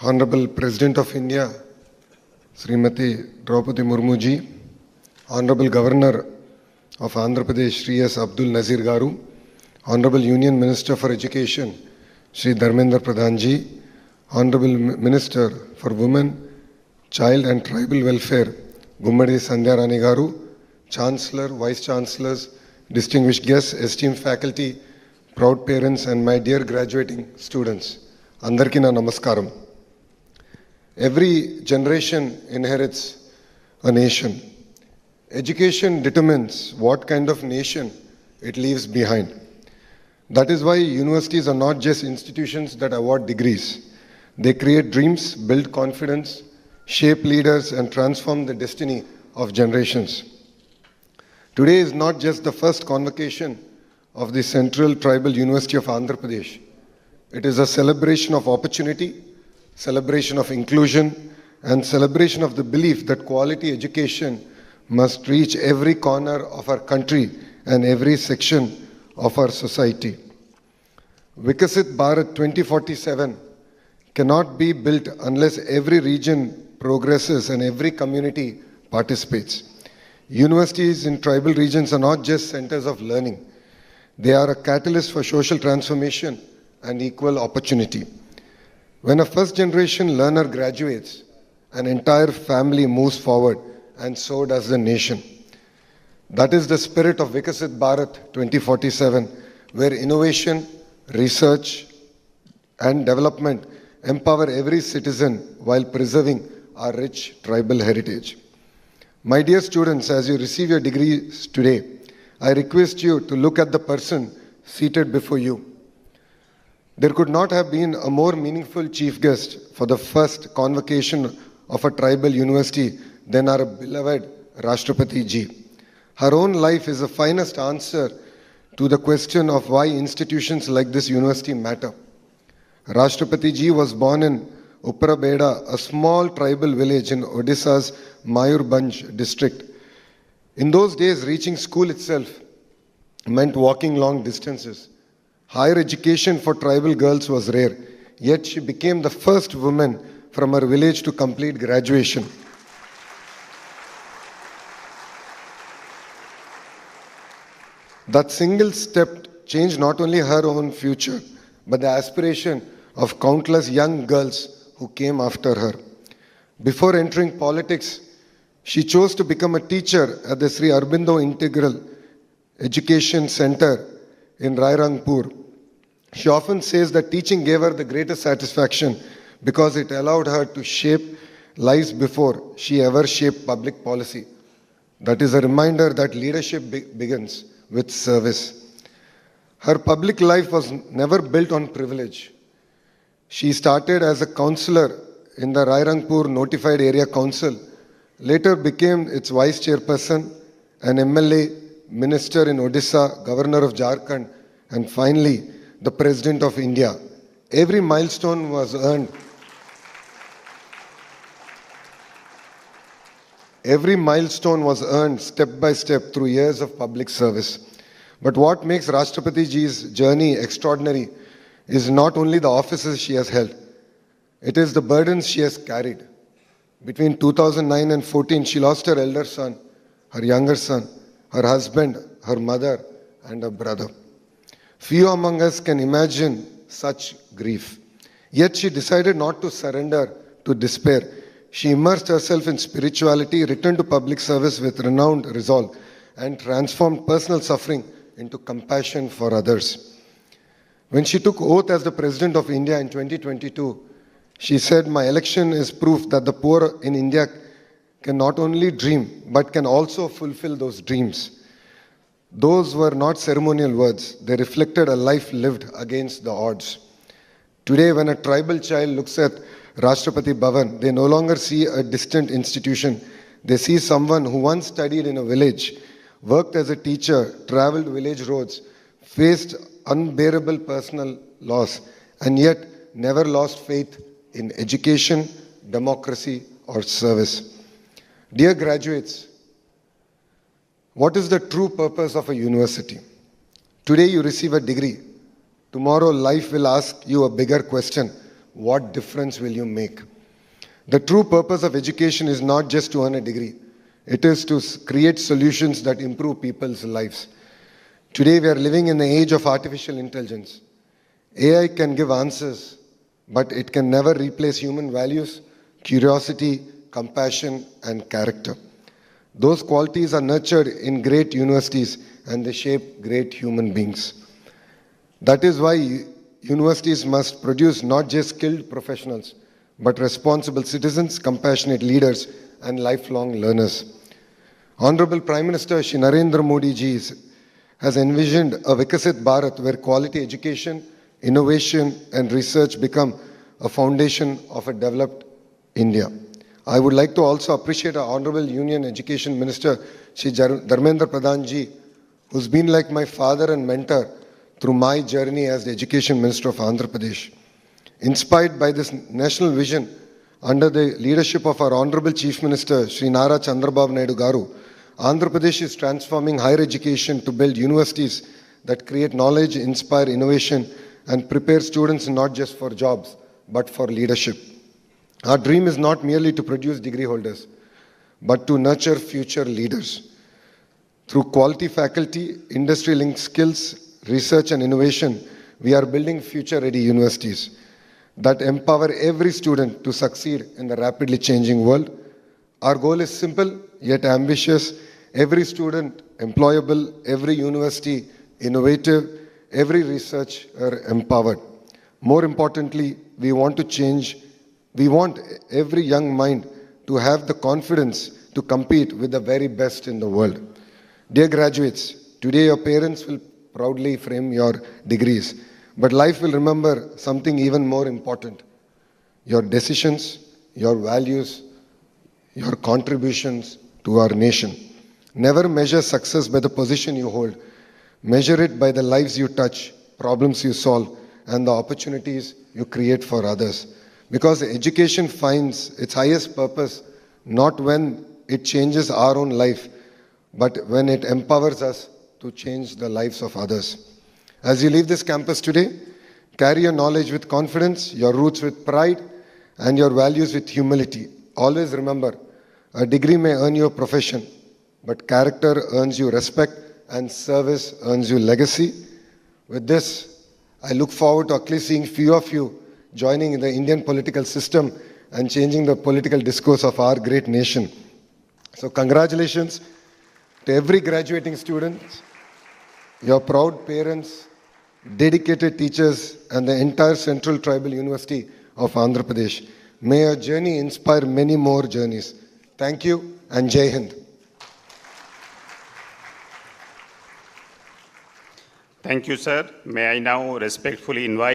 Honorable President of India, Srimati Draupadi Murmu ji, Honorable Governor of Andhrapradesh, Sri S. Abdul Nazir Garu, Honorable Union Minister for Education, Sri Dharmendra Pradhan ji, Honorable Minister for Women, Child and Tribal Welfare, Gummadi Sandhya Rani Garu, Chancellor, Vice Chancellors, distinguished guests, esteemed faculty, proud parents and my dear graduating students. Andarki na namaskaram. Every generation inherits a nation. Education determines what kind of nation it leaves behind. That is why universities are not just institutions that award degrees. They create dreams, build confidence, shape leaders, and transform the destiny of generations. Today is not just the first convocation of the Central Tribal University of Andhra Pradesh. It is a celebration of opportunity, celebration of inclusion, and celebration of the belief that quality education must reach every corner of our country and every section of our society. Vikasit Bharat 2047 cannot be built unless every region progresses and every community participates. Universities in tribal regions are not just centers of learning. They are a catalyst for social transformation and equal opportunity. When a first-generation learner graduates, an entire family moves forward, and so does the nation. That is the spirit of Vikasit Bharat 2047, where innovation, research, and development empower every citizen while preserving our rich tribal heritage. My dear students, as you receive your degrees today, I request you to look at the person seated before you. There could not have been a more meaningful chief guest for the first convocation of a tribal university than our beloved Rashtrapati ji. Her own life is the finest answer to the question of why institutions like this university matter. Rashtrapati ji was born in Upparabeda, a small tribal village in Odisha's Mayurbhanj district. In those days, reaching school itself meant walking long distances. Higher education for tribal girls was rare, yet she became the first woman from her village to complete graduation. That single step changed not only her own future, but the aspiration of countless young girls who came after her. Before entering politics, she chose to become a teacher at the Sri Aurobindo Integral Education Center in Rairangpur. She often says that teaching gave her the greatest satisfaction because it allowed her to shape lives before she ever shaped public policy. That is a reminder that leadership begins with service. Her public life was never built on privilege. She started as a councillor in the Rairangpur Notified Area Council, later became its vice chairperson, an MLA, minister in Odisha, governor of Jharkhand, and finally, the President of India. Every milestone was earned. Every milestone was earned step by step through years of public service. But what makes Rashtrapati ji's journey extraordinary is not only the offices she has held, it is the burdens she has carried. Between 2009 and 14, she lost her elder son, her younger son, her husband, her mother, and her brother. Few among us can imagine such grief. Yet she decided not to surrender to despair. She immersed herself in spirituality, returned to public service with renowned resolve, and transformed personal suffering into compassion for others. When she took oath as the President of India in 2022, she said, "My election is proof that the poor in India can not only dream, but can also fulfill those dreams." Those were not ceremonial words. They reflected a life lived against the odds. Today, when a tribal child looks at Rashtrapati Bhavan, they no longer see a distant institution. They see someone who once studied in a village, worked as a teacher, traveled village roads, faced unbearable personal loss, and yet never lost faith in education, democracy, or service. Dear graduates, what is the true purpose of a university? Today you receive a degree. Tomorrow life will ask you a bigger question. what difference will you make? The true purpose of education is not just to earn a degree. It is to create solutions that improve people's lives. Today we are living in the age of artificial intelligence. AI can give answers, but it can never replace human values, curiosity, compassion, and character. Those qualities are nurtured in great universities and they shape great human beings. That is why universities must produce not just skilled professionals, but responsible citizens, compassionate leaders, and lifelong learners. Honorable Prime Minister Shri Narendra Modi ji has envisioned a Vikasit Bharat where quality education, innovation, and research become a foundation of a developed India. I would like to also appreciate our Honorable Union Education Minister Shri Dharmendra Pradhan ji, who's been like my father and mentor through my journey as the Education Minister of Andhrapradesh. Inspired by this national vision, under the leadership of our Honorable Chief Minister Shri Nara Chandrababu Naidu Garu, Andhra Pradesh is transforming higher education to build universities that create knowledge, inspire innovation, and prepare students not just for jobs, but for leadership. Our dream is not merely to produce degree holders, but to nurture future leaders. Through quality faculty, industry-linked skills, research and innovation, we are building future-ready universities that empower every student to succeed in the rapidly changing world. Our goal is simple yet ambitious. Every student employable, every university innovative, every researcher empowered. More importantly, we want every young mind to have the confidence to compete with the very best in the world. Dear graduates, today your parents will proudly frame your degrees, but life will remember something even more important: your decisions, your values, your contributions to our nation. Never measure success by the position you hold. Measure it by the lives you touch, problems you solve, and the opportunities you create for others. Because education finds its highest purpose not when it changes our own life, but when it empowers us to change the lives of others. As you leave this campus today, carry your knowledge with confidence, your roots with pride, and your values with humility. Always remember, a degree may earn you a profession, but character earns you respect and service earns you legacy. With this, I look forward to at least seeing few of you joining in the Indian political system and changing the political discourse of our great nation. So congratulations to every graduating student, your proud parents, dedicated teachers, and the entire Central Tribal University of Andhra Pradesh. May your journey inspire many more journeys. Thank you and Jai Hind. Thank you, sir. May I now respectfully invite